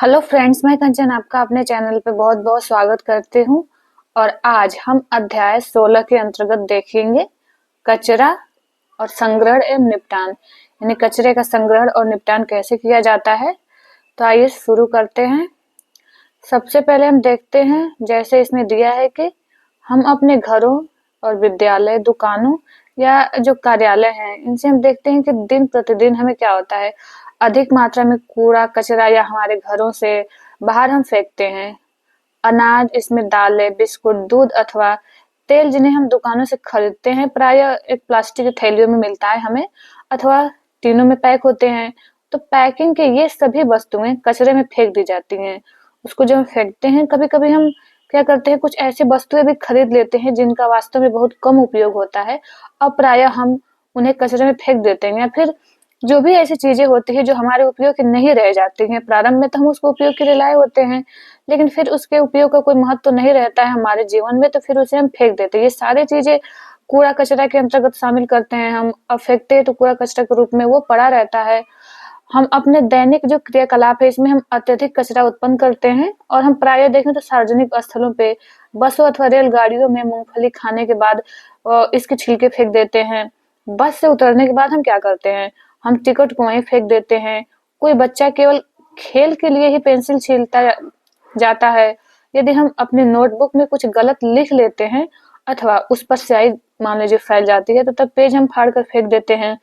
Hello friends, मैं कंचन आपका अपने चैनल पे बहुत बहुत स्वागत करती हूँ। और आज हम अध्याय 16 के अंतर्गत देखेंगे कचरा और संग्रहण एवं निपटान, यानी कचरे का संग्रहण और निपटान कैसे किया जाता है। तो आइए शुरू करते हैं। सबसे पहले हम देखते हैं, जैसे इसमें दिया है कि हम अपने घरों और विद्यालय, दुकानों या जो कार्यालय हैं, इनसे हम देखते हैं कि दिन प्रतिदिन हमें क्या होता है, अधिक मात्रा में कूड़ा कचरा या हमारे घरों से बाहर हम फेंकते हैं। अनाज, इसमें दालें, बिस्कुट, दूध अथवा तेल जिन्हें हम दुकानों से खरीदते हैं, प्रायः एक प्लास्टिक की थैलियों में मिलता है हमें, अथवा टीनों में पैक होते हैं। तो पैकिंग के ये सभी वस्तुएं कचरे में फेंक दी जाती हैं। उसको जब हम फेंकते हैं, कभी कभी हम क्या करते हैं, कुछ ऐसी वस्तुएं भी खरीद लेते हैं जिनका वास्तव में बहुत कम उपयोग होता है, अब प्रायः हम उन्हें कचरे में फेंक देते हैं। या फिर जो भी ऐसी चीजें होती है जो हमारे उपयोग की नहीं रह जाती हैं, प्रारंभ में तो हम उसको उपयोग के लिए लाए होते हैं, लेकिन फिर उसके उपयोग का कोई महत्व तो नहीं रहता है हमारे जीवन में, तो फिर उसे हम फेंक देते हैं। ये सारी चीजें कूड़ा कचरा के अंतर्गत शामिल करते हैं हम। अब फेंकते हैं तो कूड़ा कचरा के रूप में वो पड़ा रहता है। हम अपने दैनिक जो क्रियाकलाप है, इसमें हम अत्यधिक कचरा उत्पन्न करते हैं, और हम प्रायः देखें तो सार्वजनिक स्थलों पे, बसों अथवा रेलगाड़ियों में मूंगफली खाने के बाद इसके छिलके फेंक देते हैं। बस से उतरने के बाद हम क्या करते हैं, हम टिकट को वहीं फेंक देते हैं। कोई बच्चा केवल खेल के लिए ही पेंसिल छीलता जाता है। यदि हम अपने नोटबुक में कुछ गलत लिख लेते हैं अथवा उस पर स्याही मान लीजिए फैल जाती है, तो तब पेज हम फाड़ कर फेंक देते हैं।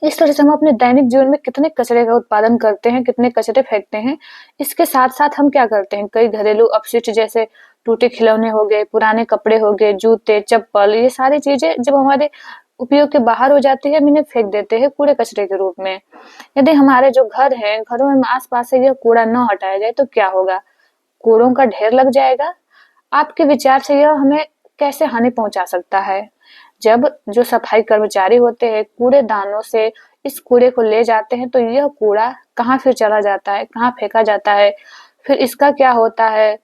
इस तरह से हम अपने दैनिक जीवन में कितने कचरे का उत्पादन करते हैं, कितने कचरे फेंकते हैं। इसके साथ साथ हम क्या करते हैं, कई घरेलू अपशिष्ट जैसे टूटे खिलौने हो गए, पुराने कपड़े हो गए, जूते, चप्पल, ये सारी चीजें जब हमारे उपयोग के बाहर हो जाती है, हम इन्हें फेंक देते हैं कूड़े कचरे के रूप में। यदि हमारे जो घर है, घरों में आस पास से यह कूड़ा न हटाया जाए तो क्या होगा, कूड़ों का ढेर लग जाएगा। आपके विचार से यह हमें कैसे हानि पहुंचा सकता है। जब जो सफाई कर्मचारी होते हैं कूड़ेदानों से इस कूड़े को ले जाते हैं, तो यह कूड़ा कहाँ फिर चला जाता है, कहाँ फेंका जाता है, फिर इसका क्या होता है।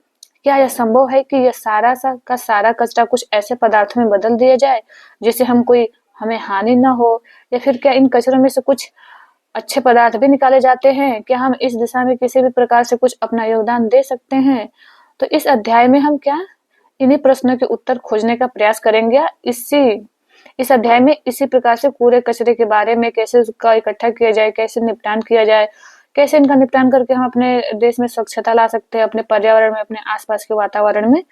क्या यह संभव है कि यह सारा का सारा कचरा कुछ ऐसे पदार्थों में बदल दिया जाए जिससे हमें हानि न हो, या फिर क्या इन कचरों में से कुछ अच्छे पदार्थ भी निकाले जाते हैं। क्या हम इस दिशा में किसी भी प्रकार से कुछ अपना योगदान दे सकते हैं। तो इस अध्याय में हम क्या इन्हीं प्रश्नों के उत्तर खोजने का प्रयास करेंगे। इस अध्याय में इसी प्रकार से कूड़े कचरे के बारे में, कैसे उसका इकट्ठा किया जाए, कैसे निपटान किया जाए, कैसे इनका निपटान करके हम अपने देश में स्वच्छता ला सकते हैं, अपने पर्यावरण में, अपने आसपास के वातावरण में।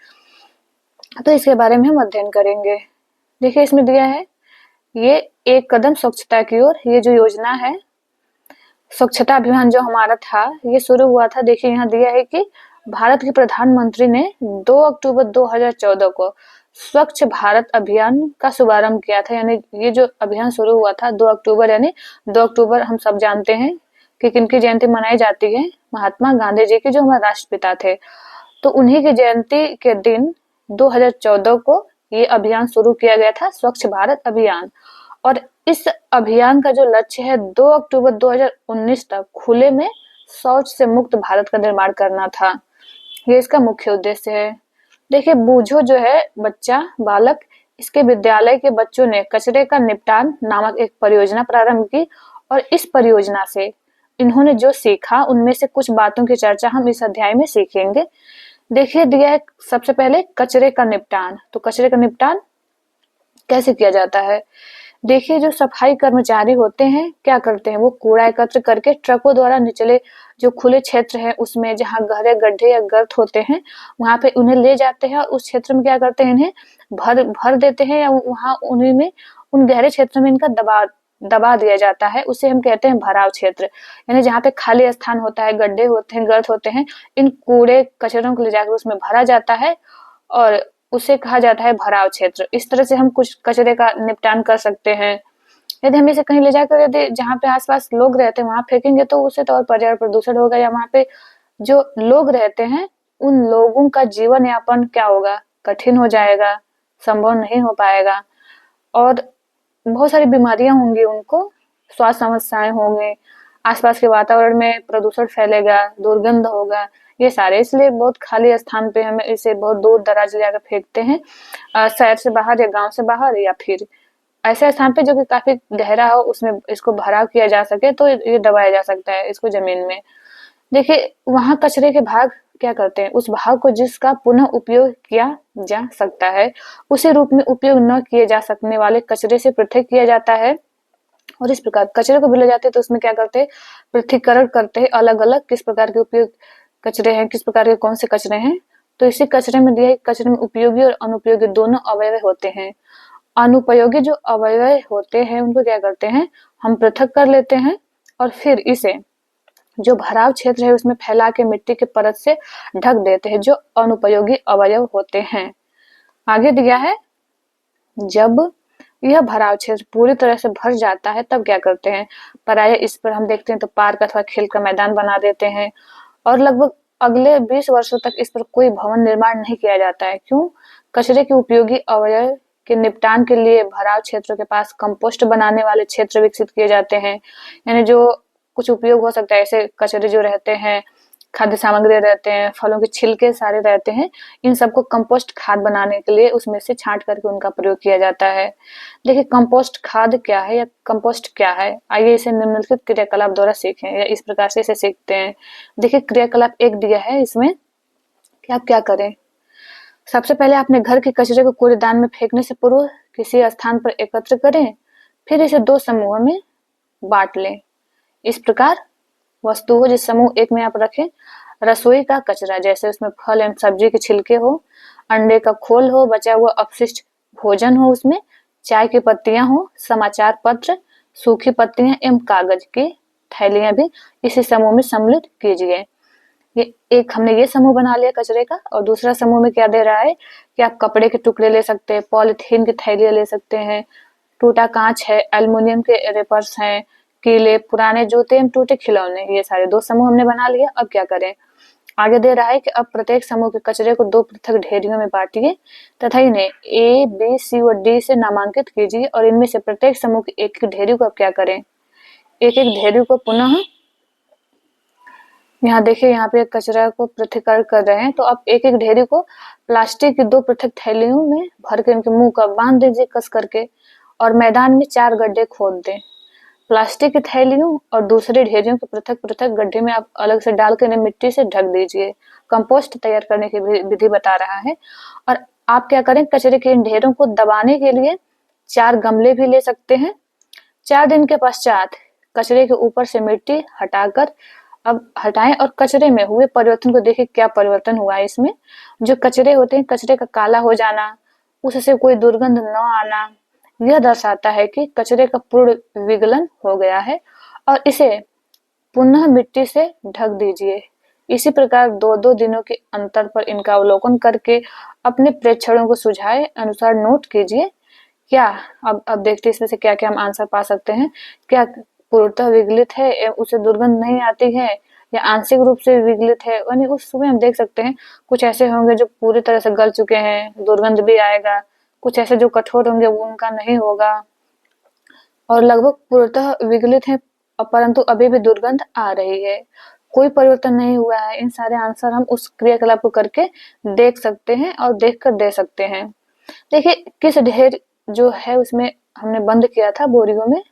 तो इसके बारे में हम अध्ययन करेंगे। देखिए इसमें दिया है, ये एक कदम स्वच्छता की ओर, ये जो योजना है, स्वच्छता अभियान जो हमारा था, ये शुरू हुआ था। देखिए यहाँ दिया है कि भारत के प्रधानमंत्री ने 2 अक्टूबर 2014 को स्वच्छ भारत अभियान का शुभारंभ किया था। यानी ये जो अभियान शुरू हुआ था 2 अक्टूबर, यानी 2 अक्टूबर हम सब जानते हैं कि किनकी जयंती मनाई जाती है, महात्मा गांधी जी की, जो हमारे राष्ट्रपिता थे। तो उन्हीं की जयंती के दिन 2014 को ये अभियान शुरू किया गया था, स्वच्छ भारत अभियान। और इस अभियान का जो लक्ष्य है, 2 अक्टूबर 2019 तक खुले में शौच से मुक्त भारत का निर्माण करना था। ये इसका मुख्य उद्देश्य है। देखिए बूझो जो है बच्चा, बालक, इसके विद्यालय के बच्चों ने कचरे का निपटान नामक एक परियोजना प्रारंभ की, और इस परियोजना से इन्होंने जो सीखा, उनमें से कुछ बातों की चर्चा हम इस अध्याय में सीखेंगे। देखिए दिया है सबसे पहले कचरे का निपटान। तो कचरे का निपटान कैसे किया जाता है। देखिए जो सफाई कर्मचारी होते हैं क्या करते हैं, वो कूड़ा एकत्र करके ट्रकों द्वारा निचले जो खुले क्षेत्र है उसमें, जहाँ गहरे गड्ढे या गर्त होते हैं, वहां पे उन्हें ले जाते हैं, और उस क्षेत्र में क्या करते हैं, इन्हें भर भर देते हैं, या वहां उन्हीं में, उन गहरे क्षेत्र में इनका दबा दबा दिया जाता है। उसे हम कहते हैं भराव क्षेत्र। यानी जहाँ पे खाली स्थान होता है, गड्ढे होते हैं, गर्त होते हैं, इन कूड़े कचरों को ले जाकर उसमें भरा जाता है, और उसे कहा जाता है भराव क्षेत्र। इस तरह से हम कुछ कचरे का निपटान कर सकते हैं। यदि हम इसे कहीं ले जाकर, यदि जहाँ पे आसपास लोग रहते हैं वहां फेंकेंगे, तो उससे तो और पर्यावरण प्रदूषण होगा, या वहां पे जो लोग रहते हैं उन लोगों का जीवन यापन क्या होगा, कठिन हो जाएगा, संभव नहीं हो पाएगा, और बहुत सारी बीमारियां होंगी उनको, स्वास्थ्य समस्याएं होंगी, आसपास के वातावरण में प्रदूषण फैलेगा, दुर्गंध होगा, ये सारे। इसलिए बहुत खाली स्थान पे हमें इसे बहुत दूर दराज ले जाकर फेंकते हैं, शहर से बाहर या गांव से बाहर, या फिर ऐसे स्थान पे जो कि काफी गहरा हो, उसमें इसको भराव किया जा सके, तो ये दबाया जा सकता है इसको जमीन में। देखिए वहाँ कचरे के भाग क्या करते हैं, उस भाग को जिसका पुनः उपयोग किया जा सकता है उसी रूप में उपयोग न किए जा सकने वाले कचरे से पृथक किया जाता है। और इस प्रकार कचरे को भी ले जाते हैं तो उसमें क्या करते हैं, पृथक्करण करते हैं, अलग अलग किस प्रकार के उपयोग कचरे हैं, किस प्रकार के कौन से कचरे हैं। तो इसी कचरे में दिया कचरे में उपयोगी और अनुपयोगी दोनों अवयव होते हैं। अनुपयोगी जो अवयव होते हैं उनको क्या करते हैं, हम पृथक कर लेते हैं और फिर इसे जो भराव क्षेत्र है उसमें फैला के मिट्टी के परत से ढक देते हैं, जो अनुपयोगी अवयव होते हैं। आगे दिया है, जब यह भराव क्षेत्र पूरी तरह से भर जाता है तब क्या करते हैं, प्रायः इस पर हम देखते हैं तो पार्क अथवा खेल का मैदान बना देते हैं और लगभग अगले 20 वर्षों तक इस पर कोई भवन निर्माण नहीं किया जाता है। क्यों? कचरे के उपयोगी अवयव के निपटान के लिए भराव क्षेत्रों के पास कंपोस्ट बनाने वाले क्षेत्र विकसित किए जाते हैं। यानी जो कुछ उपयोग हो सकता है, ऐसे कचरे जो रहते हैं, खाद्य सामग्री रहते हैं, फलों के छिलके सारे रहते हैं, इन सबको कंपोस्ट खाद बनाने के लिए उसमें से छांट करके उनका प्रयोग किया जाता है। देखिए कंपोस्ट खाद क्या है या कंपोस्ट क्या है, आइए इसे निम्नलिखित क्रियाकलाप द्वारा सीखें या इस प्रकार से इसे सीखते हैं। देखिए क्रियाकलाप एक दिया है इसमें कि आप क्या करें। सबसे पहले अपने घर के कचरे को कूड़ेदान में फेंकने से पूर्व किसी स्थान पर एकत्र करें, फिर इसे 2 समूहों में बांट लें। इस प्रकार वस्तु हो जिस समूह एक में आप रखें, रसोई का कचरा जैसे उसमें फल एवं सब्जी के छिलके हो, अंडे का खोल हो, बचा हुआ अपशिष्ट भोजन हो, उसमें चाय की पत्तियां हो, समाचार पत्र, सूखी पत्तियां एवं कागज की थैलियां भी इसी समूह में सम्मिलित कीजिए। ये एक हमने ये समूह बना लिया कचरे का। और दूसरा समूह में क्या दे रहा है कि आप कपड़े के टुकड़े ले सकते हैं, पॉलिथीन की थैलियां ले सकते हैं, टूटा कांच है, एल्युमिनियम के रेपर्स हैं, कीले, पुराने जूते एवं टूटे खिलौने, ये सारे 2 समूह हमने बना लिया। अब क्या करें, आगे दे रहा है कि अब प्रत्येक समूह के कचरे को 2 पृथक ढेरियों में बांटिए तथा इन्हें ए, बी, सी और डी से नामांकित कीजिए और इनमें से प्रत्येक समूह की एक ढेरी को अब क्या करें, एक एक ढेरी को पुनः, यहाँ देखिए यहाँ पे कचरा को पृथक्करण कर रहे हैं, तो आप एक एक ढेरी को प्लास्टिक की 2 पृथक थैलियों में भर के इनके मुंह का बांध दीजिए कस करके और मैदान में 4 गड्ढे खोद दें। प्लास्टिक की थैलियों और दूसरी ढेरियों को पृथक पृथक गड्ढे में आप अलग से डाल कर इन्हें मिट्टी से ढक दीजिए। कंपोस्ट तैयार करने की विधि बता रहा है। और आप क्या करें, कचरे के इन ढेरों को दबाने के लिए 4 गमले भी ले सकते हैं। 4 दिन के पश्चात कचरे के ऊपर से मिट्टी हटाकर अब हटाएं और कचरे में हुए परिवर्तन को देखिए, क्या परिवर्तन हुआ है इसमें। जो कचरे होते हैं, कचरे का काला हो जाना, उससे कोई दुर्गंध न आना, यह दर्शाता है कि कचरे का पूर्ण विगलन हो गया है और इसे पुनः मिट्टी से ढक दीजिए। इसी प्रकार 2-2 दिनों के अंतर पर इनका अवलोकन करके अपने प्रेक्षणों को सुझाए अनुसार नोट कीजिए। क्या अब देखते हैं इसमें से क्या क्या हम आंसर पा सकते हैं। क्या पूर्णतः विगलित है, उसे दुर्गंध नहीं आती है, या आंशिक रूप से विगलित है। यानी उस समय हम देख सकते हैं कुछ ऐसे होंगे जो पूरी तरह से गल चुके हैं, दुर्गंध भी आएगा, कुछ ऐसे जो कठोर होंगे वो उनका नहीं होगा, और लगभग पूर्णतः विगलित है परंतु अभी भी दुर्गंध आ रही है, कोई परिवर्तन नहीं हुआ है। इन सारे आंसर हम उस क्रियाकलाप को करके देख सकते हैं और देख कर दे सकते हैं। देखिए किस ढेर जो है उसमें हमने बंद किया था बोरियों में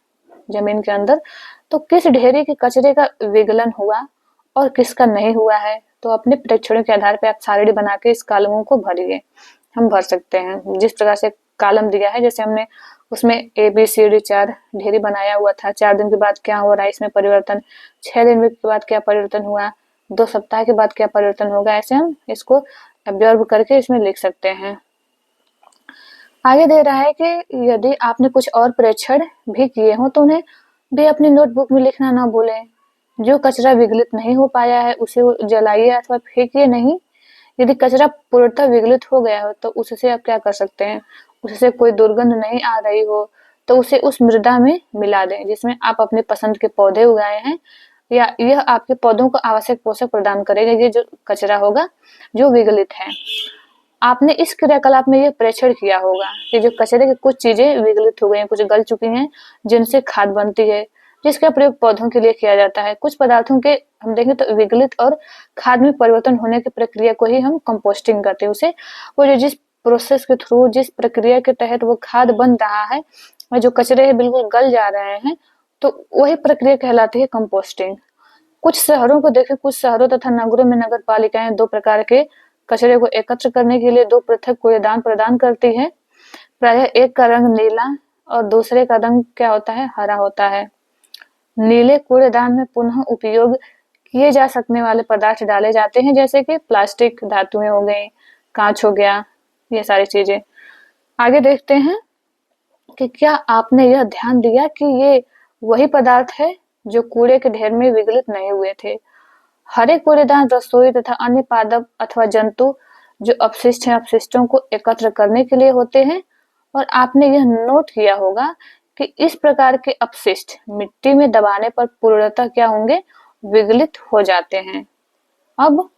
जमीन के अंदर, तो किस ढेरी के कचरे का विगलन हुआ और किसका नहीं हुआ है, तो अपने प्रेक्षणों के आधार पर आप सारणी बना के इस कॉलमों को भरिए। हम भर सकते हैं जिस प्रकार से कॉलम दिया है, जैसे हमने उसमें ए बी सी डी 4 ढेरी बनाया हुआ था। 4 दिन के बाद क्या हो रहा है इसमें परिवर्तन, 6 दिन के बाद क्या परिवर्तन हुआ, 2 सप्ताह के बाद क्या परिवर्तन होगा, ऐसे हम इसको ऑब्जर्व करके इसमें लिख सकते हैं। आगे दे रहा है कि यदि आपने कुछ और प्रेक्षण भी किए हो तो उन्हें भी अपनी नोटबुक में लिखना ना भूलें। जो कचरा विगलित नहीं हो पाया है उसे जलाइए अथवा फेंकिए नहीं। यदि कचरा पूर्णतः विगलित हो गया हो तो उससे आप क्या कर सकते हैं, उससे कोई दुर्गंध नहीं आ रही हो तो उसे उस मृदा में मिला दें जिसमें आप अपने पसंद के पौधे उगाए हैं, या यह आपके पौधों को आवश्यक पोषक प्रदान करेगा। ये जो कचरा होगा जो विगलित है, आपने इस क्रियाकलाप में ये प्रेक्षण किया होगा कि जो कचरे की कुछ चीजें विगलित हो गई हैं, कुछ गल चुकी हैं, जिनसे खाद बनती है, जिसका प्रयोग पौधों के लिए किया जाता है। कुछ पदार्थों के हम देखें तो विगलित और खाद में परिवर्तन होने की प्रक्रिया को ही हम कंपोस्टिंग करते हैं। उसे वो जो जिस प्रोसेस के थ्रू, जिस प्रक्रिया के तहत वो खाद बन रहा है और जो कचरे बिल्कुल गल जा रहे हैं, तो वही प्रक्रिया कहलाती है कंपोस्टिंग। कुछ शहरों को देखें, कुछ शहरों तथा नगरों में नगर पालिकाएं दो प्रकार के कचरे को एकत्र करने के लिए दो पृथक कूड़ेदान प्रदान करती है। प्रायः एक का रंग नीला और दूसरे का रंग क्या होता है, हरा होता है। नीले कूड़ेदान में पुनः उपयोग किए जा सकने वाले पदार्थ डाले जाते हैं, जैसे कि प्लास्टिक, धातुएं हो गई, कांच हो गया, ये सारी चीजें। आगे देखते हैं कि क्या आपने यह ध्यान दिया कि ये वही पदार्थ है जो कूड़े के ढेर में विघटित नहीं हुए थे। हरे कूड़ेदान रसोई तथा अन्य पादप अथवा जंतु जो अपशिष्ट हैं, अपशिष्टों को एकत्र करने के लिए होते हैं। और आपने यह नोट किया होगा कि इस प्रकार के अपशिष्ट मिट्टी में दबाने पर पूर्णतः क्या होंगे, विघटित हो जाते हैं। अब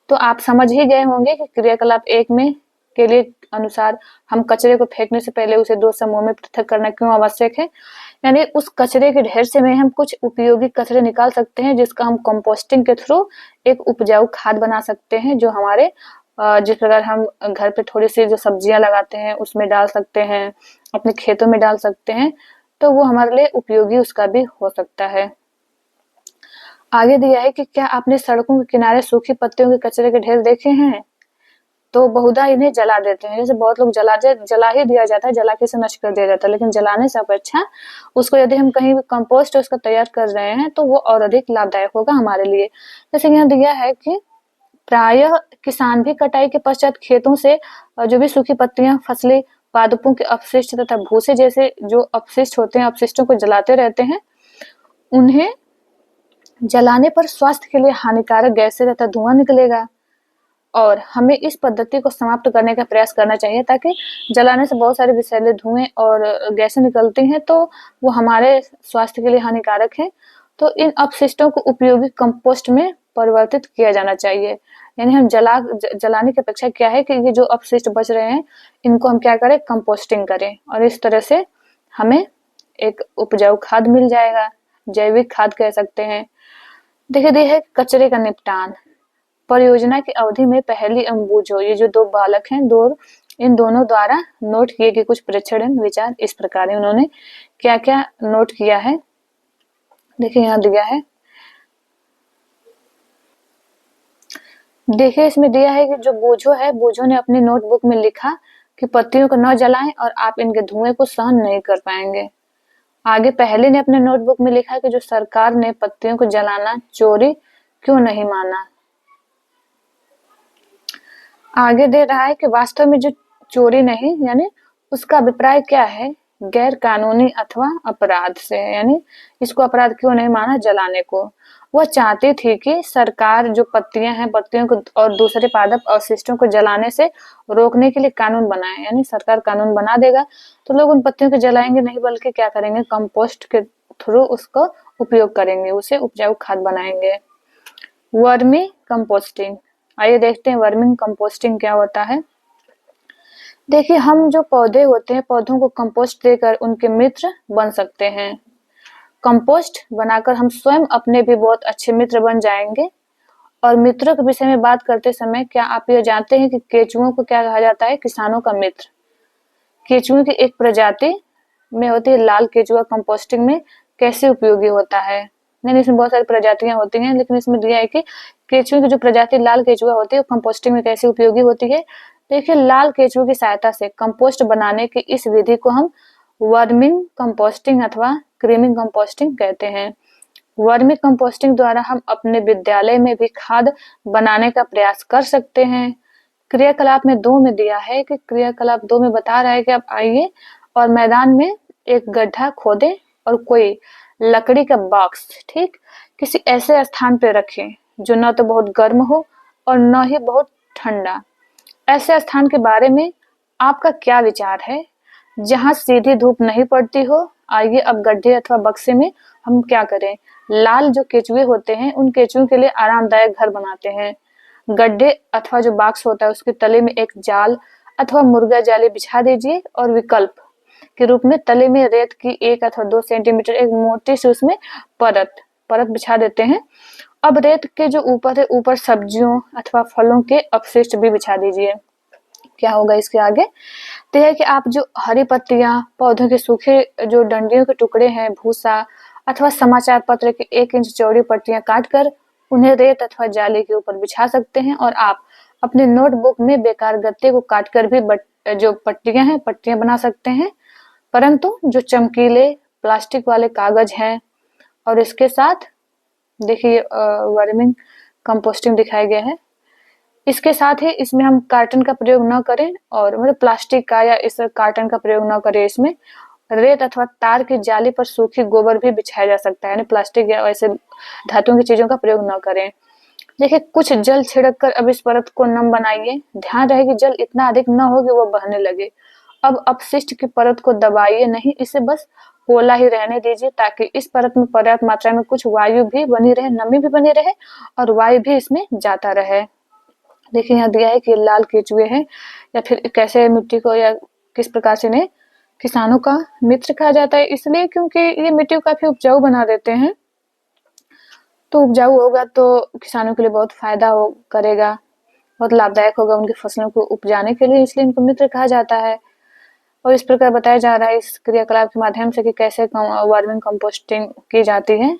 तो आप समझ ही गए होंगे कि क्रियाकलाप 1 में के लिए अनुसार हम कचरे को फेंकने से पहले उसे दो समूह में पृथक करना क्यों आवश्यक है। यानी उस कचरे के ढेर से में हम कुछ उपयोगी कचरे निकाल सकते हैं, जिसका हम कंपोस्टिंग के थ्रू एक उपजाऊ खाद बना सकते हैं, जो हमारे जिस प्रकार हम घर पे थोड़ी सी जो सब्जियां लगाते हैं उसमें डाल सकते हैं, अपने खेतों में डाल सकते हैं, तो वो हमारे लिए उपयोगी उसका भी हो सकता है। आगे दिया है कि क्या आपने सड़कों के किनारे सूखी पत्तियों के कचरे के ढेर देखे हैं। तो बहुधा इन्हें जला देते हैं। जैसे बहुत लोग जला ही दिया जाता है, जला के इसे नष्ट कर दिया जाता है, लेकिन जलाने से अपेक्षा उसको यदि हम कहीं कंपोस्ट उसका तैयार कर रहे हैं तो वो और अधिक लाभदायक होगा हमारे लिए। जैसे यहाँ दिया है कि प्रायः किसान भी कटाई के पश्चात खेतों से जो भी सूखी पत्तियां, फसली पादपों के अपशिष्ट तथा भूसे जैसे जो अपशिष्ट होते हैं, अपशिष्टों को जलाते रहते हैं। उन्हें जलाने पर स्वास्थ्य के लिए हानिकारक गैसें तथा धुआं निकलेगा और हमें इस पद्धति को समाप्त करने का प्रयास करना चाहिए, ताकि जलाने से बहुत सारे विषैले धुएं और गैसें निकलती हैं, तो वो हमारे स्वास्थ्य के लिए हानिकारक है। तो इन अपशिष्टों को उपयोगी कंपोस्ट में परिवर्तित किया जाना चाहिए। यानी हम जलाने की अपेक्षा क्या है कि ये जो अपशिष्ट बच रहे हैं इनको हम क्या करें, कंपोस्टिंग करें, और इस तरह से हमें एक उपजाऊ खाद मिल जाएगा, जैविक खाद कह सकते हैं। देखिए है कचरे का निपटान। परियोजना की अवधि में पहली अम्बुजो, ये जो दो बालक हैं, इन दोनों द्वारा नोट किए गए कुछ प्रेक्षण विचार इस प्रकार है। उन्होंने क्या क्या नोट किया है, देखिए यहाँ दिया है। देखिए इसमें दिया है कि जो बूझो है, बूझो ने अपनी नोटबुक में लिखा कि पत्तियों को न जलाएं और आप इनके धुएं को सहन नहीं कर पाएंगे। आगे पहले ने अपने नोटबुक में लिखा कि जो सरकार ने पत्तियों को जलाना चोरी क्यों नहीं माना। आगे दे रहा है कि वास्तव में जो चोरी नहीं, यानी उसका अभिप्राय क्या है, गैर कानूनी अथवा अपराध से, यानी इसको अपराध क्यों नहीं माना जलाने को। वह चाहती थी कि सरकार जो पत्तियां हैं, पत्तियों को और दूसरे पादप अवशिष्टों को जलाने से रोकने के लिए कानून बनाए। यानी सरकार कानून बना देगा तो लोग उन पत्तियों को जलाएंगे नहीं, बल्कि क्या करेंगे, कंपोस्ट के थ्रू उसको उपयोग करेंगे, उसे उपजाऊ खाद बनाएंगे। वर्मी कंपोस्टिंग, आइए देखते हैं वर्मिंग कंपोस्टिंग क्या होता है। देखिए हम जो पौधे होते हैं, पौधों को कंपोस्ट देकर उनके मित्र बन सकते हैं। कंपोस्ट बनाकर हम स्वयं अपने भी बहुत अच्छे मित्र बन जाएंगे। और मित्रों के विषय में बात करते समय क्या आप ये जानते हैं कि केंचुओं को क्या कहा जाता है, किसानों का मित्र। केंचुओं की एक प्रजाति में होती है लाल केंचुआ, कंपोस्टिंग में कैसे उपयोगी होता है। नहीं, इसमें बहुत सारी प्रजातियां होती हैं, लेकिन इसमें दिया है कि केंचुए की जो प्रजाति लाल केंचुआ होती है वो कंपोस्टिंग में कैसे उपयोगी होती है। देखिए लाल केंचुए की सहायता से कंपोस्ट बनाने की इस विधि को हम वर्मिंग कंपोस्टिंग अथवा क्रीमिंग कंपोस्टिंग कहते हैं। वर्मी कंपोस्टिंग द्वारा हम अपने विद्यालय में भी खाद बनाने का प्रयास कर सकते हैं। क्रियाकलाप में 2 में दिया है कि क्रियाकलाप 2 में बता रहा है कि आप आइए और मैदान में एक गड्ढा खोदें और कोई लकड़ी का बॉक्स, ठीक, किसी ऐसे स्थान पर रखें जो न तो बहुत गर्म हो और न ही बहुत ठंडा। ऐसे स्थान के बारे में आपका क्या विचार है, जहां सीधी धूप नहीं पड़ती हो। आइए अब गड्ढे अथवा बक्से में हम क्या करें, लाल जो केंचुए होते हैं उन केंचुओं के लिए आरामदायक घर बनाते हैं। गड्ढे अथवा जो बॉक्स होता है उसके तले में एक जाल अथवा मुर्गा जाली बिछा दीजिए और विकल्प के रूप में तले में रेत की 1 अथवा 2 सेंटीमीटर एक मोटी सी उसमें परत बिछा देते हैं। अब रेत के जो ऊपर है, ऊपर सब्जियों अथवा फलों के अपशिष्ट भी बिछा दीजिए। क्या होगा इसके आगे, तो है कि आप जो हरी पत्तियां, पौधों के सूखे जो डंडियों के टुकड़े हैं, भूसा अथवा समाचार पत्र की 1 इंच चौड़ी पट्टियां काटकर उन्हें रेत अथवा जाली के ऊपर बिछा सकते हैं। और आप अपने नोटबुक में बेकार गत्ते को काटकर भी जो पट्टियां हैं पट्टियां बना सकते हैं। परंतु जो चमकीले प्लास्टिक वाले कागज हैं और इसके साथ देखिए वर्मिंग कंपोस्टिंग दिखाया गया है, इसके साथ ही इसमें हम कार्टन का प्रयोग न करें और मतलब प्लास्टिक का या इस कार्टन का प्रयोग न करें। इसमें रेत अथवा तार की जाली पर सूखी गोबर भी बिछाया जा सकता है, यानी प्लास्टिक या ऐसे धातुओं की चीजों का प्रयोग न करें। देखिए कुछ जल छिड़क कर अब इस परत को नम बनाइए। ध्यान रहे कि जल इतना अधिक न हो कि वो बहने लगे। अब अपशिष्ट की परत को दबाइए नहीं, इसे बस पोला ही रहने दीजिए ताकि इस परत में पर्याप्त मात्रा में कुछ वायु भी बनी रहे, नमी भी बनी रहे और वायु भी इसमें जाता रहे। देखिए यहाँ दिया है कि लाल केचुए हैं या फिर कैसे मिट्टी को या किस प्रकार से इन्हें किसानों का मित्र कहा जाता है, इसलिए क्योंकि ये मिट्टी को काफी उपजाऊ बना देते हैं। तो उपजाऊ होगा तो किसानों के लिए बहुत फायदा हो करेगा, बहुत लाभदायक होगा उनकी फसलों को उपजाने के लिए, इसलिए इनको मित्र कहा जाता है। और इस प्रकार बताया जा रहा है इस क्रियाकलाप के माध्यम से कि कैसे वर्मिंग कंपोस्टिंग की जाती है।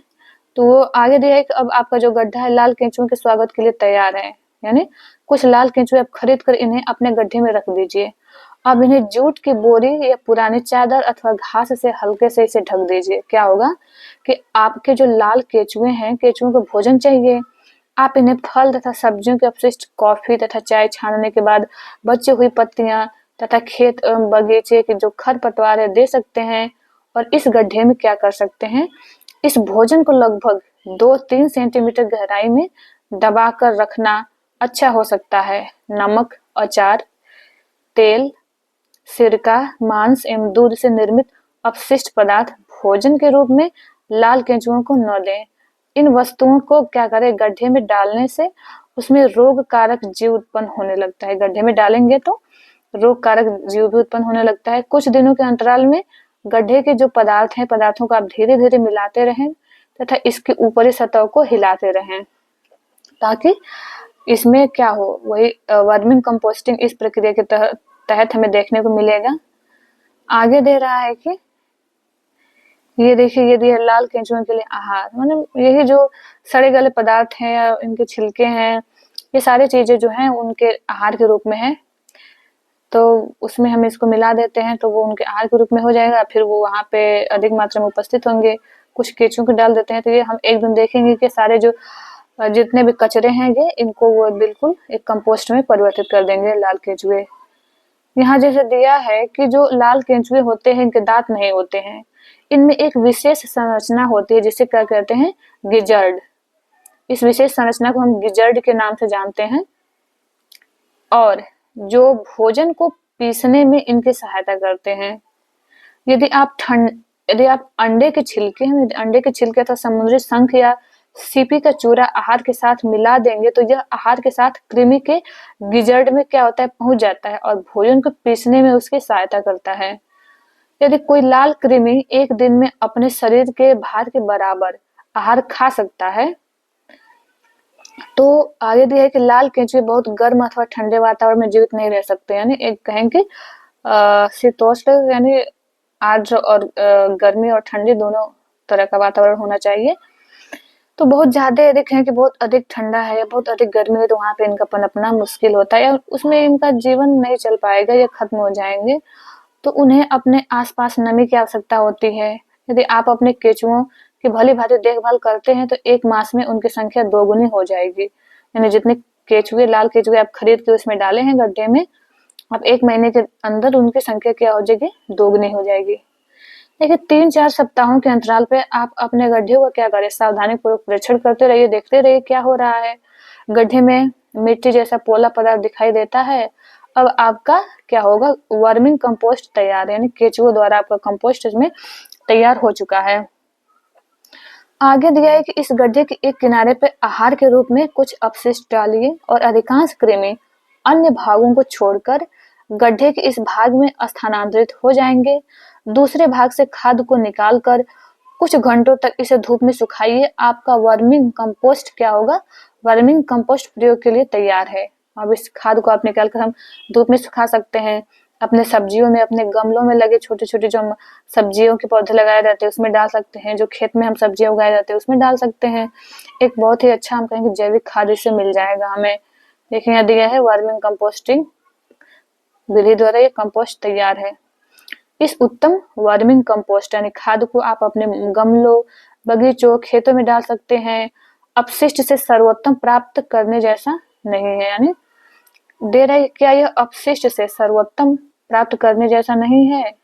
तो वो आगे दिया है कि अब आपका जो गड्ढा है लाल केंचुओं के स्वागत के लिए तैयार है। यानी कुछ लाल केंचुए आप खरीद कर इन्हें अपने गड्ढे में रख दीजिए। अब इन्हें जूट की बोरी या पुरानी चादर अथवा घास से हल्के से इसे ढक दीजिए। क्या होगा कि आपके जो लाल केचुए हैं, केचुओं को भोजन चाहिए। आप इन्हें फल तथा सब्जियों के अपशिष्ट, कॉफी तथा चाय छानने के बाद बची हुई पत्तियां तथा खेत एवं बगीचे के जो खरपतवार है दे सकते हैं। और इस गड्ढे में क्या कर सकते हैं, इस भोजन को लगभग 2-3 सेंटीमीटर गहराई में दबा कर रखना अच्छा हो सकता है। नमक, अचार, तेल, सिरका, मांस एवं दूध से निर्मित अपशिष्ट पदार्थ भोजन के रूप में लाल केंचुओं को न दें। इन वस्तुओं को क्या करें, गड्ढे में डालने से उसमें रोग कारक जीव उत्पन्न होने लगता है। गड्ढे में डालेंगे तो रोग कारक जीव भी उत्पन्न होने लगता है। कुछ दिनों के अंतराल में गड्ढे के जो पदार्थ हैं, पदार्थों को आप धीरे धीरे मिलाते रहें तथा इसकी ऊपरी सतह को हिलाते रहें ताकि इसमें क्या हो, वही वर्मिंग कंपोस्टिंग इस प्रक्रिया के तहत हमें देखने को मिलेगा। आगे दे रहा है कि ये देखिए ये दिया लाल केंचुओं के लिए आहार, मतलब यही जो सड़े गले पदार्थ हैं या इनके छिलके हैं, ये सारी चीजें जो हैं उनके आहार के रूप में है। तो उसमें हम इसको मिला देते हैं तो वो उनके आहार के रूप में हो जाएगा, फिर वो वहां पे अधिक मात्रा में उपस्थित होंगे। कुछ केंचुओं को डाल देते हैं तो ये हम एक दिन देखेंगे कि सारे जो जितने भी कचरे हैं ये इनको वो बिल्कुल एक कंपोस्ट में परिवर्तित कर देंगे लाल केंचुए। यहाँ जैसे दिया है कि जो लाल केंचुए होते हैं इनके दांत नहीं होते हैं, इनमें एक विशेष संरचना होती है जिसे क्या कहते हैं, गिजर्ड। इस विशेष संरचना को हम गिजर्ड के नाम से जानते हैं और जो भोजन को पीसने में इनकी सहायता करते हैं। यदि आप अंडे के छिलके अथवा समुद्री शंख या सीपी का चूरा आहार के साथ मिला देंगे तो यह आहार के साथ कृमि के गिजर्ड में क्या होता है, पहुंच जाता है और भोजन को पीसने में उसकी सहायता करता है। यदि कोई लाल कृमि एक दिन में अपने शरीर के भार के बराबर आहार खा सकता है तो आगे दिया है कि लाल केंचुए बहुत गर्म अथवा ठंडे वातावरण में जीवित नहीं रह सकते। यानी एक कहें कि शीतोष्ण यानी आर्द्र और गर्मी और ठंडी दोनों तरह का वातावरण होना चाहिए। तो बहुत ज्यादा यदि कहें कि बहुत अधिक ठंडा है या बहुत अधिक गर्मी है तो वहां पे इनका पनपना मुश्किल होता है या उसमें इनका जीवन नहीं चल पाएगा, ये खत्म हो जाएंगे। तो उन्हें अपने आसपास नमी की आवश्यकता होती है। यदि आप अपने केंचुओं की भली भांति देखभाल करते हैं तो 1 मास में उनकी संख्या दोगुनी हो जाएगी। यानी जितने लाल केंचुए आप खरीद के उसमें डाले हैं गड्ढे में, अब 1 महीने के अंदर उनकी संख्या क्या हो जाएगी, दोगुनी हो जाएगी। देखिए 3-4 सप्ताहों के अंतराल पे आप अपने गड्ढे को क्या करें, सावधानी पूर्वक परीक्षण करते रहिए, देखते रहिए क्या हो रहा है। गड्ढे में मिट्टी जैसा पोला पदार्थ दिखाई देता है, अब आपका क्या होगा, वर्मिंग कंपोस्ट तैयार है, यानी केंचुओं द्वारा आपका कंपोस्ट इसमें तैयार हो चुका है। आगे दिया है कि इस गड्ढे के एक किनारे पे आहार के रूप में कुछ अपशिष्ट डालिए और अधिकांश कृमि अन्य भागों को छोड़कर गड्ढे के इस भाग में स्थानांतरित हो जाएंगे। दूसरे भाग से खाद को निकालकर कुछ घंटों तक इसे धूप में सुखाइए। आपका वर्मिंग कंपोस्ट क्या होगा, वर्मिंग कंपोस्ट प्रयोग के लिए तैयार है। अब इस खाद को आप निकालकर हम धूप में सुखा सकते हैं। अपने सब्जियों में, अपने गमलों में लगे छोटे-छोटे जो हम सब्जियों के पौधे लगाए जाते हैं उसमें डाल सकते हैं, जो खेत में हम सब्जियाँ उगाए जाते हैं उसमें डाल सकते हैं। एक बहुत ही अच्छा हम कहेंगे जैविक खाद इससे मिल जाएगा हमें। देखिए यहाँ दिया है वर्मिंग कंपोस्टिंग विधि द्वारा ये कंपोस्ट तैयार है। इस उत्तम वर्मिंग कंपोस्ट यानी खाद को आप अपने गमलों, बगीचों, खेतों में डाल सकते हैं। अपशिष्ट से सर्वोत्तम प्राप्त करने जैसा नहीं है, यानी दे रहा है क्या यह अपशिष्ट से सर्वोत्तम प्राप्त करने जैसा नहीं है।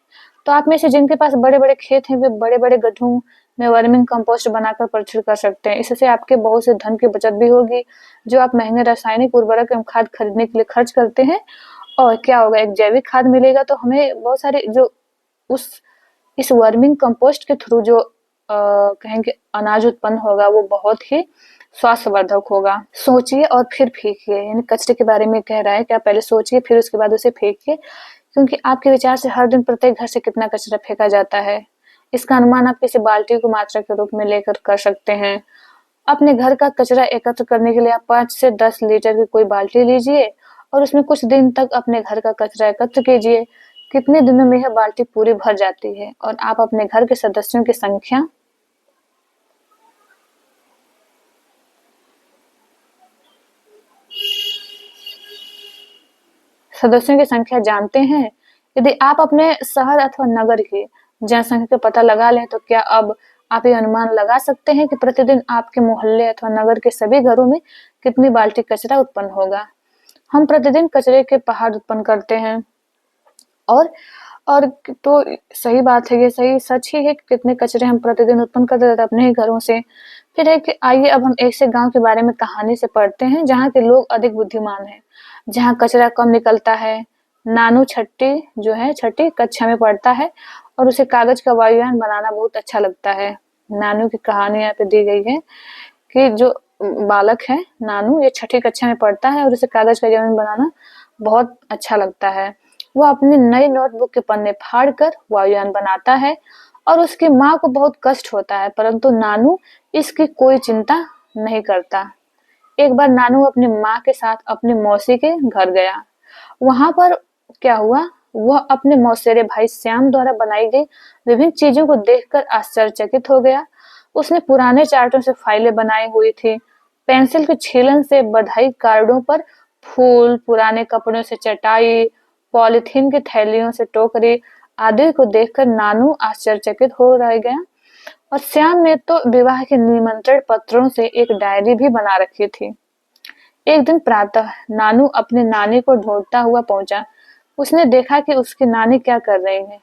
तो आप में से जिनके पास बड़े-बड़े खेत हैं वे बड़े-बड़े गड्ढों में वर्मिंग कंपोस्ट बनाकर परीक्षण कर सकते हैं। इससे आपके बहुत से धन की बचत भी होगी, जो आप महंगे रासायनिक उर्वरक एवं खाद खरीदने के लिए खर्च करते हैं। और क्या होगा, एक जैविक खाद मिलेगा तो हमें बहुत सारे जो उस इस वर्मिंग कंपोस्ट के थ्रू जो कहेंगे अनाज उत्पन्न होगा वो बहुत ही स्वास्थ्यवर्धक होगा। सोचिए और फिर फेंकिए, यानी कचरे के बारे में कह रहा है कि आप पहले सोचिए फिर उसके बाद उसे फेंकिए, क्योंकि आपके विचार से हर दिन प्रत्येक घर से कितना कचरा फेंका जाता है, इसका अनुमान आप किसी बाल्टी को मात्रा के रूप में लेकर कर सकते हैं। अपने घर का कचरा एकत्र करने के लिए आप 5 से 10 लीटर की कोई बाल्टी लीजिए और उसमें कुछ दिन तक अपने घर का कचरा एकत्र कीजिए। कितने दिनों में यह बाल्टी पूरी भर जाती है और आप अपने घर के सदस्यों की संख्या जानते हैं? यदि आप अपने शहर अथवा नगर की जनसंख्या का पता लगा लें तो क्या अब आप ये अनुमान लगा सकते हैं कि प्रतिदिन आपके मोहल्ले अथवा नगर के सभी घरों में कितनी बाल्टी कचरा उत्पन्न होगा? हम प्रतिदिन कचरे के पहाड़ उत्पन्न करते हैं और और तो सही बात है, ये सही सच ही है कि कितने कचरे हम प्रतिदिन उत्पन्न कर देते हैं अपने ही घरों से। फिर है कि आइए अब हम ऐसे गांव के बारे में कहानी से पढ़ते हैं जहाँ के लोग अधिक बुद्धिमान हैं, जहाँ कचरा कम निकलता है। नानू छठी जो है छठी कक्षा में पढ़ता है और उसे कागज का वायुयान बनाना बहुत अच्छा लगता है। नानू की कहानी यहाँ पे दी गई है कि जो बालक है नानू, ये छठी कक्षा में पढ़ता है और उसे कागज का वायुयान बनाना बहुत अच्छा लगता है। वो अपनी नई नोटबुक के पन्ने फाड़कर वायुयान बनाता है और उसकी माँ को बहुत कष्ट होता है, परंतु नानू इसकी कोई चिंता नहीं करता। एक बार नानू अपनी माँ के साथ अपनी मौसी के घर गया। वहां पर क्या हुआ, वह अपने मौसेरे भाई श्याम द्वारा बनाई गई विभिन्न चीजों को देखकर आश्चर्यचकित हो गया। उसने पुराने चार्टों से फाइलें बनाई हुई थी, पेंसिल के छीलन से बधाई कार्डों पर फूल, पुराने कपड़ों से चटाई, पॉलिथीन की थैलियों से टोकरी आदि को देखकर नानू आश्चर्यचकित हो रह गया। और श्याम ने तो विवाह के निमंत्रण पत्रों से एक डायरी भी बना रखी थी। एक दिन प्रातः नानू अपनी नानी को ढूंढता हुआ पहुंचा। उसने देखा कि उसकी नानी क्या कर रही है।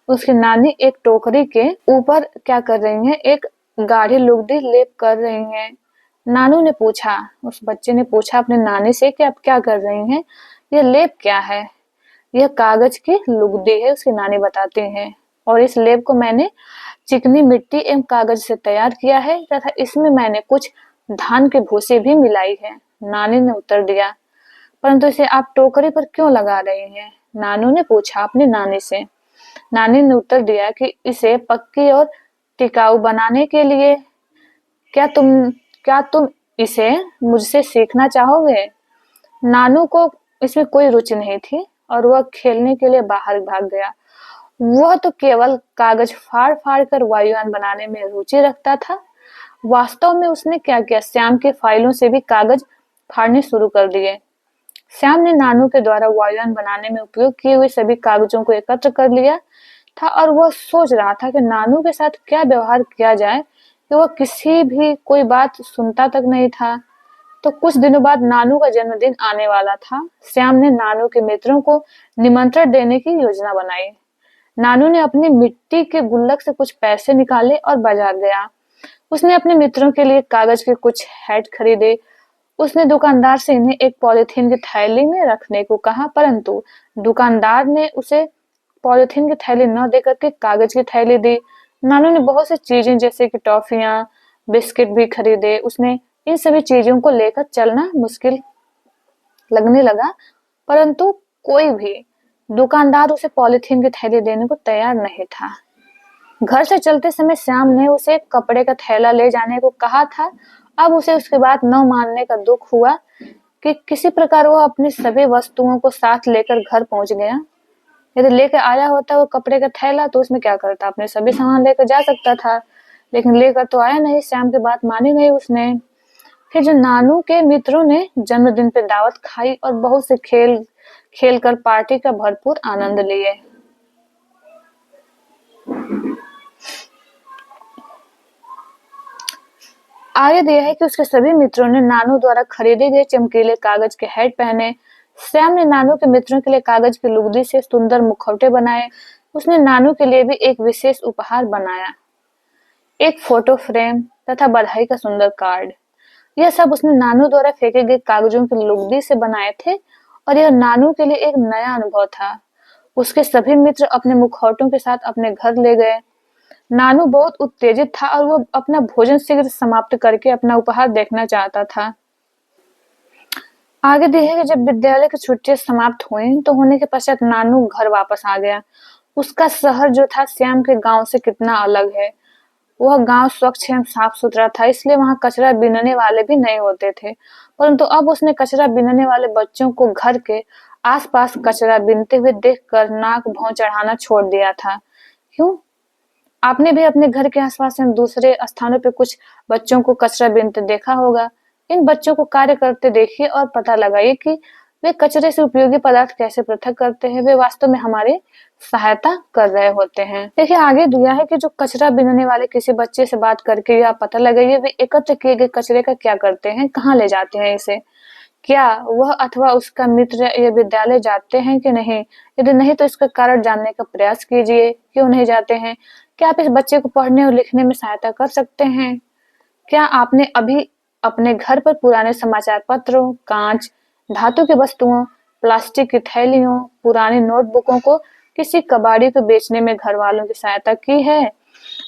उसकी नानी एक टोकरी के ऊपर क्या कर रही है, एक गाढ़ी लुगदी लेप कर रही है। नानू ने पूछा, उस बच्चे ने पूछा अपने नानी से कि आप क्या कर रही हैं, यह लेप क्या है? यह कागज की लुगदी है, उसकी नानी बताती हैं, और इस लेप को मैंने चिकनी मिट्टी एवं कागज से तैयार किया है तथा इसमें मैंने कुछ धान के भूसे भी मिलाई है। नानी ने उत्तर दिया। परंतु इसे आप टोकरी पर क्यों लगा रही हैं? नानू ने पूछा अपनी नानी से। नानी ने उत्तर दिया कि इसे पक्की और टिकाऊ बनाने के लिए। क्या तुम क्या तुम इसे मुझसे सीखना चाहोगे? नानू को इसमें कोई रुचि नहीं थी और वह खेलने के लिए बाहर भाग गया। वह तो केवल कागज फाड़ फाड़ कर वायुयान बनाने में रुचि रखता था। वास्तव में उसने क्या किया, श्याम की फाइलों से भी कागज फाड़ने शुरू कर दिए। श्याम ने नानू के द्वारा वायुयान बनाने में उपयोग किए हुए सभी कागजों को एकत्र कर लिया था और वह सोच रहा था कि नानू के साथ क्या व्यवहार किया जाए कि वह किसी भी कोई बात सुनता तक नहीं था। तो कुछ दिनों बाद नानू का जन्मदिन आने वाला था। श्याम ने नानू के मित्रों को निमंत्रण देने की योजना बनाई। नानू ने अपनी मिट्टी के गुल्लक से कुछ पैसे निकाले और बाजार गया। उसने अपने मित्रों के लिए कागज के कुछ हैट खरीदे। उसने दुकानदार से इन्हें एक पॉलिथीन की थैली में रखने को कहा, परंतु दुकानदार ने उसे पॉलिथीन की थैली न देकर के कागज की थैली दी। नानू ने बहुत सी चीजें जैसे कि टॉफियां, बिस्किट भी खरीदे। उसने इन सभी चीजों को लेकर चलना मुश्किल लगने लगा, परंतु कोई भी दुकानदार उसे पॉलिथीन की थैली देने को तैयार नहीं था। घर से चलते समय श्याम ने उसे कपड़े का थैला ले जाने को कहा था। अब उसे उसके बाद न मानने का दुख हुआ कि किसी प्रकार वह अपनी सभी वस्तुओं को साथ लेकर घर पहुंच गया। यदि लेकर आया होता वो कपड़े का थैला तो उसमें क्या करता, अपने सभी सामान लेकर जा सकता था, लेकिन लेकर तो आया नहीं। श्याम की बात मानी नहीं उसने। फिर जो नानू के मित्रों ने जन्मदिन पे दावत खाई और बहुत से खेल खेल कर पार्टी का भरपूर आनंद लिए। आगे दिया है कि उसके सभी मित्रों ने नानू द्वारा खरीदे गए चमकीले कागज के हैट पहने। श्याम ने नानू के मित्रों के लिए कागज की लुगदी से सुंदर मुखौटे बनाए। उसने नानू के लिए भी एक विशेष उपहार बनाया, एक फोटो फ्रेम तथा बधाई का सुंदर कार्ड। यह सब उसने नानू द्वारा फेंके गए कागजों की लुगदी से बनाए थे और यह नानू के लिए एक नया अनुभव था। उसके सभी मित्र अपने मुखौटों के साथ अपने घर ले गए। नानू बहुत उत्तेजित था और वो अपना भोजन शीघ्र समाप्त करके अपना उपहार देखना चाहता था। आगे दिए कि जब विद्यालय की छुट्टियां समाप्त हुई तो होने के पश्चात नानू घर वापस आ गया। उसका शहर जो था श्याम के गांव से कितना अलग है। वह गांव स्वच्छ एवं साफ सुथरा था, इसलिए वहां कचरा बीनने वाले भी नहीं होते थे। परंतु अब उसने कचरा बीनने वाले बच्चों को घर के आसपास कचरा बीनते हुए देखकर नाक भौं चढ़ाना छोड़ दिया था। क्यों? आपने भी अपने घर के आसपास एवं दूसरे स्थानों पे कुछ बच्चों को कचरा बीनते देखा होगा। इन बच्चों को कार्य करते देखिए और पता लगाइए कि वे कचरे से उपयोगी पदार्थ कैसे पृथक करते हैं। वे वास्तव में हमारी सहायता कर रहे होते हैं। देखिए आगे दिया है कि जो कचरा बीनने वाले किसी बच्चे से बात करके या पता लगाइए वे एकत्र किए गए कचरे का क्या करते हैं, कहाँ ले जाते हैं इसे, क्या वह अथवा उसका मित्र ये विद्यालय जाते हैं कि नहीं। यदि नहीं तो इसका कारण जानने का प्रयास कीजिए, क्यों नहीं जाते हैं। क्या आप इस बच्चे को पढ़ने और लिखने में सहायता कर सकते हैं। क्या आपने अभी अपने घर पर पुराने समाचार पत्रों, कांच, धातु की वस्तुओं, प्लास्टिक की थैलियों, पुरानी नोटबुकों को किसी कबाड़ी को बेचने में घर वालों की सहायता की है।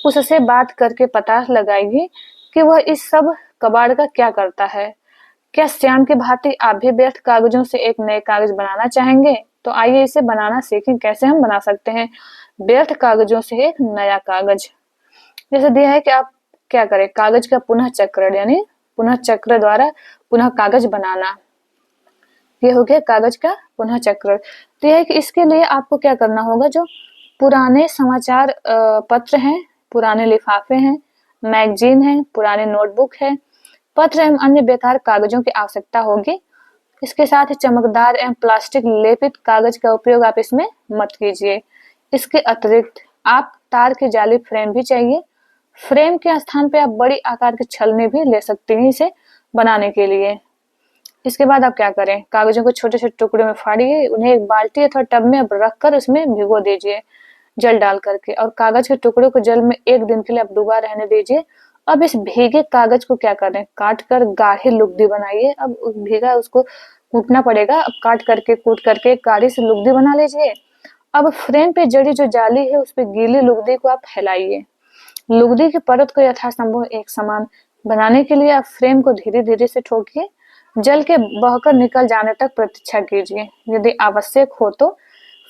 उससे बात करके पता लगाइए कि वह इस सब कबाड़ का क्या करता है। क्या श्याम की भांति आप भी व्यर्थ कागजों से एक नए कागज बनाना चाहेंगे? तो आइए इसे बनाना सीखें। कैसे हम बना सकते हैं व्यर्थ कागजों से एक नया कागज। जैसे दिया है कि आप क्या करें, कागज का पुनः चक्रण यानी पुनः चक्र द्वारा पुनः कागज बनाना। ये हो गया कागज का पुनः चक्रण। तो यह है कि इसके लिए आपको क्या करना होगा, जो पुराने समाचार पत्र हैं, पुराने लिफाफे हैं, मैगजीन है, पुराने नोटबुक है, पत्र एवं अन्य बेकार कागजों की आवश्यकता होगी। इसके साथ ही चमकदार एवं प्लास्टिक लेपित कागज का उपयोग आप इसमें मत कीजिए। इसके अतिरिक्त आप तार की जाली फ्रेम भी चाहिए। फ्रेम के स्थान पे आप बड़ी आकार की छलनी भी ले सकते हैं इसे बनाने के लिए। इसके बाद आप क्या करें, कागजों को छोटे छोटे टुकड़े में फाड़िए, उन्हें एक बाल्टी अथवा टब में रखकर उसमें भिगो दीजिए जल डाल करके, और कागज के टुकड़े को जल में 1 दिन के लिए आप डूबा रहने दीजिए। अब इस भीगे कागज को क्या करें, काट कर गाढ़ी लुगदी बनाइए। अब भीगा उसको कूटना पड़ेगा, अब काट करके कूट करके गाढ़ी से लुगदी बना लीजिए। अब फ्रेम पे जड़ी जो जाली है उस पे गीली लुगदी को आप फैलाइए। लुगदी की परत को यथासंभव एक समान बनाने के लिए आप फ्रेम को धीरे धीरे से ठोकिए। जल के बहकर निकल जाने तक प्रतीक्षा कीजिए। यदि आवश्यक हो तो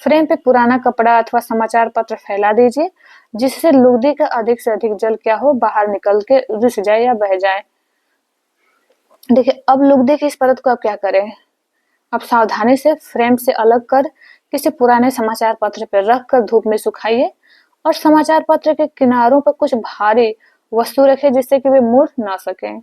फ्रेम पे पुराना कपड़ा अथवा समाचार पत्र फैला दीजिए, जिससे लुगदी का अधिक से अधिक जल क्या हो, बाहर निकल के रिस जाए या बह जाए। देखिए अब लुगदी की इस परत को आप क्या करें, आप सावधानी से फ्रेम से अलग कर किसी पुराने समाचार पत्र पर रख कर धूप में सुखाइए, और समाचार पत्र के किनारों पर कुछ भारी वस्तु रखें जिससे कि वे मुड़ ना सकें।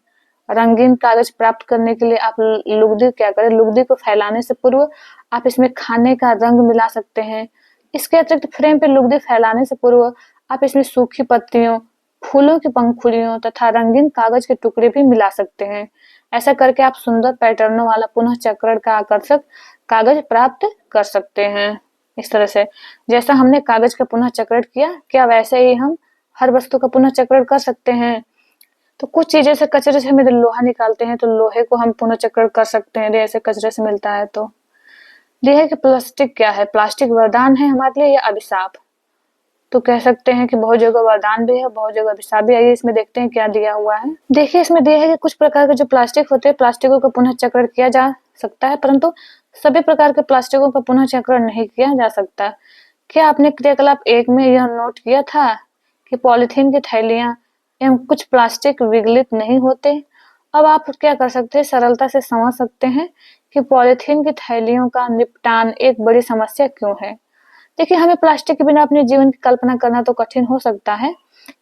रंगीन कागज प्राप्त करने के लिए आप लुगदी क्या करें, लुगदी को फैलाने से पूर्व आप इसमें खाने का रंग मिला सकते हैं। इसके अतिरिक्त फ्रेम पे लुगदी फैलाने से पूर्व आप इसमें सूखी पत्तियों, फूलों की पंखुड़ियों तथा रंगीन कागज के टुकड़े भी मिला सकते हैं। ऐसा करके आप सुंदर पैटर्नों वाला पुनः चक्रण का आकर्षक कागज प्राप्त कर सकते हैं। इस तरह से जैसा हमने कागज का पुनः चक्रण किया, क्या वैसे ही हम हर वस्तु का पुनः चक्रण कर सकते हैं। तो कुछ चीजें से कचरे से हम यदि लोहा निकालते हैं तो लोहे को हम पुनः चक्रण कर सकते हैं यदि ऐसे कचरे से मिलता है तो। ये है कि प्लास्टिक क्या है, प्लास्टिक वरदान है हमारे लिए या अभिशाप। तो कह सकते हैं कि बहुत जगह वरदान भी है, बहुत जगह अभिशाप भी। आइए इसमें देखते हैं क्या दिया हुआ है। देखिए इसमें दिया है कि कुछ प्रकार के जो प्लास्टिक होते हैं, प्लास्टिकों का पुनः चक्रण किया जा सकता है, परंतु सभी प्रकार के प्लास्टिकों का पुनः चक्रण नहीं किया जा सकता। क्या आपने क्रियाकलाप 1 में यह नोट किया था कि पॉलिथीन की थैलियां एवं कुछ प्लास्टिक विगलित नहीं होते। अब आप क्या कर सकते हैं, सरलता से समझ सकते हैं कि पॉलिथीन की थैलियों का निपटान एक बड़ी समस्या क्यों है। देखिए, हमें प्लास्टिक के बिना अपने जीवन की कल्पना करना तो कठिन हो सकता है।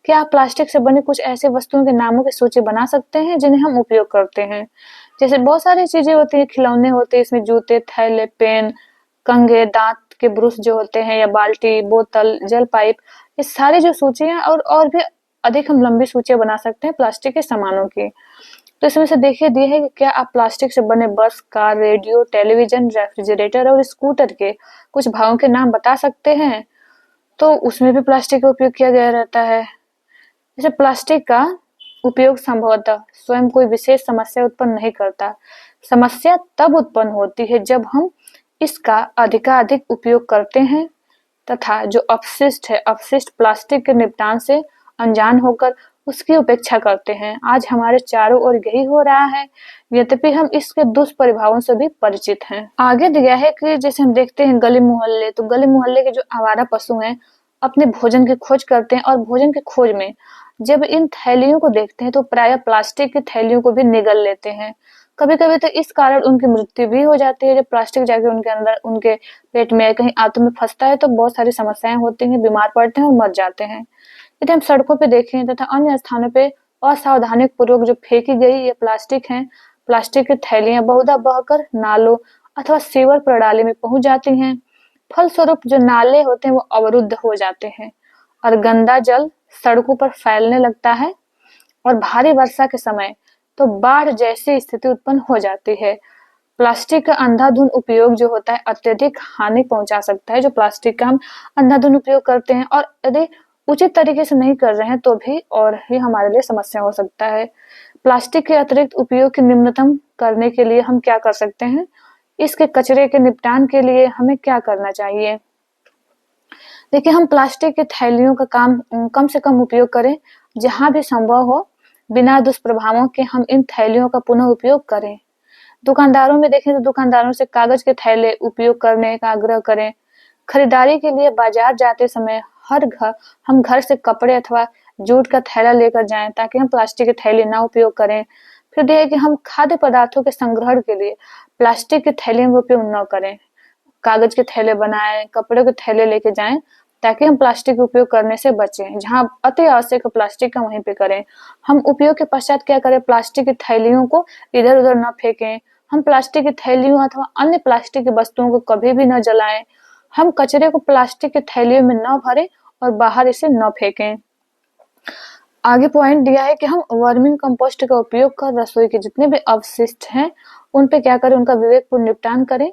क्या आप प्लास्टिक से बने कुछ ऐसे वस्तुओं के नामों की सूची बना सकते हैं जिन्हें हम उपयोग करते हैं? जैसे बहुत सारी चीजें होती हैं, खिलौने होते हैं, इसमें जूते, थैले, पेन, कंघे, दांत के ब्रश जो होते हैं, या बाल्टी, बोतल, जल पाइप, ये सारी जो सूचियां और भी अधिक हम लंबी सूचियां बना सकते हैं प्लास्टिक के सामानों की। तो इसमें से देखिए दिए है कि क्या आप प्लास्टिक से बने बस, कार, रेडियो, टेलीविजन, रेफ्रिजरेटर और स्कूटर के कुछ भागों के नाम बता सकते हैं? तो उसमें भी प्लास्टिक का उपयोग किया गया रहता है। जैसे प्लास्टिक का उपयोग संभवतः स्वयं कोई विशेष समस्या उत्पन्न नहीं करता। समस्या तब उत्पन्न होती है जब हम इसका अधिकाधिक उपयोग करते हैं तथा जो अपशिष्ट है, अपशिष्ट प्लास्टिक के निपटान से अनजान होकर उसकी उपेक्षा करते हैं। आज हमारे चारों ओर यही हो रहा है, यद्यपि हम इसके दुष्प्रभावों से भी परिचित हैं। आगे दिया है कि जैसे हम देखते हैं गली मोहल्ले, तो गली मोहल्ले के जो आवारा पशु हैं अपने भोजन की खोज करते हैं, और भोजन की खोज में जब इन थैलियों को देखते हैं तो प्रायः प्लास्टिक की थैलियों को भी निगल लेते हैं। कभी कभी तो इस कारण उनकी मृत्यु भी हो जाती है। जब प्लास्टिक जाके उनके अंदर, उनके पेट में, कहीं आंतों में फंसता है तो बहुत सारी समस्याएं होती हैं, बीमार पड़ते हैं और मर जाते हैं। यदि हम सड़कों पे देखें तथा अन्य स्थानों पे असावधानी पूर्वक जो फेंकी गई ये प्लास्टिक है, प्लास्टिक की थैलियां बहुधा बहकर नालों अथवा सीवर प्रणाली में पहुंच जाती हैं। फलस्वरूप जो नाले होते हैं वो अवरुद्ध हो जाते हैं और गंदा जल सड़कों पर फैलने लगता है, और भारी वर्षा के समय तो बाढ़ जैसी स्थिति उत्पन्न हो जाती है। प्लास्टिक का अंधाधुंध उपयोग जो होता है अत्यधिक हानि पहुंचा सकता है। जो प्लास्टिक का हम अंधाधुंध उपयोग करते हैं और यदि उचित तरीके से नहीं कर रहे हैं तो भी और ही हमारे लिए समस्या हो सकता है। प्लास्टिक के अतिरिक्त उपयोग की न्यूनतम करने के लिए हम क्या कर सकते हैं? इसके कचरे के निपटान के लिए हमें क्या करना चाहिए? देखिए, हम प्लास्टिक की थैलियों का कम से कम उपयोग करें। जहां भी संभव हो बिना दुष्प्रभावों के हम इन थैलियों का पुनः उपयोग करें। दुकानदारों में देखें तो दुकानदारों से कागज के थैले उपयोग करने का आग्रह करें। खरीदारी के लिए बाजार जाते समय हम घर से कपड़े अथवा जूट का थैला लेकर जाएं ताकि हम प्लास्टिक की थैली ना उपयोग करें। फिर देखिए कि हम खाद्य पदार्थों के संग्रहण के लिए प्लास्टिक की थैलियों का उपयोग न करें। कागज के थैले बनाएं, कपड़े के थैले लेके जाएं ताकि हम प्लास्टिक का उपयोग करने से बचें। जहां अति आवश्यक है प्लास्टिक का वहीं पे करें। हम उपयोग के पश्चात क्या करें? प्लास्टिक की थैलियों को इधर उधर न फेंकें। हम प्लास्टिक की थैलियों अथवा अन्य प्लास्टिक की वस्तुओं को कभी भी न जलाएं। हम कचरे को प्लास्टिक की थैलियों में न भरें और बाहर इसे न फेंकें। आगे पॉइंट दिया है कि हम वर्मिंग कंपोस्ट का उपयोग कर रसोई के जितने भी अवशिष्ट हैं उन पे क्या करें? उनका विवेकपूर्ण निपटान करें।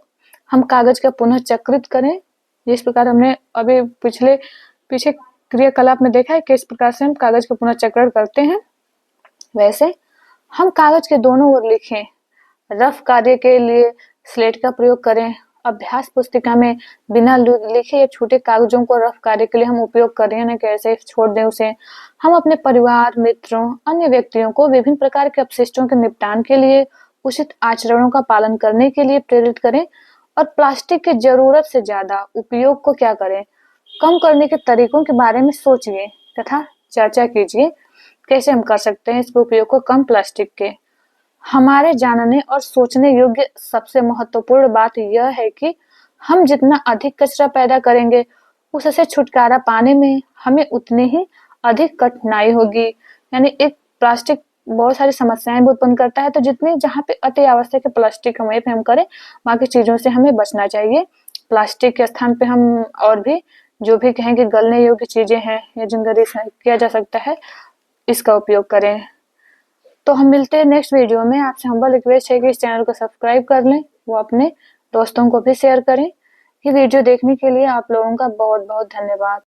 हम कागज का पुनः चक्रित करें, जिस प्रकार हमने अभी पीछे क्रियाकलाप में देखा है कि इस प्रकार से हम कागज का पुनः चक्रण करते हैं। वैसे हम कागज के दोनों ओर लिखें। रफ कार्य के लिए स्लेट का प्रयोग करें। अभ्यास पुस्तिका में बिना लिखे या छूटे कागजों को रफ कार्य के लिए हम उपयोग करें, ना कि ऐसे छोड़ दें उसे। हम अपने परिवार, मित्रों, अन्य व्यक्तियों को विभिन्न प्रकार के अपशिष्टों के निपटान के लिए उचित आचरणों का पालन करने के लिए प्रेरित करें, और प्लास्टिक के जरूरत से ज्यादा उपयोग को क्या करें? कम करने के तरीकों के बारे में सोचिए तथा चर्चा कीजिए कैसे हम कर सकते हैं इसके उपयोग को कम प्लास्टिक के। हमारे जानने और सोचने योग्य सबसे महत्वपूर्ण बात यह है कि हम जितना अधिक कचरा पैदा करेंगे उससे छुटकारा पाने में हमें उतनी ही अधिक कठिनाई होगी। यानी एक प्लास्टिक बहुत सारी समस्याएं भी उत्पन्न करता है, तो जितने जहाँ पे अति आवश्यक है प्लास्टिक वहीं पे हम करें, बाकी चीजों से हमें बचना चाहिए। प्लास्टिक के स्थान पे हम और भी जो भी कहेंगे गलने योग्य चीजें हैं या जिनका रिसाइकिल किया जा सकता है इसका उपयोग करें। तो हम मिलते हैं नेक्स्ट वीडियो में। आपसे हम्बल रिक्वेस्ट है कि इस चैनल को सब्सक्राइब कर लें, वो अपने दोस्तों को भी शेयर करें। ये वीडियो देखने के लिए आप लोगों का बहुत बहुत धन्यवाद।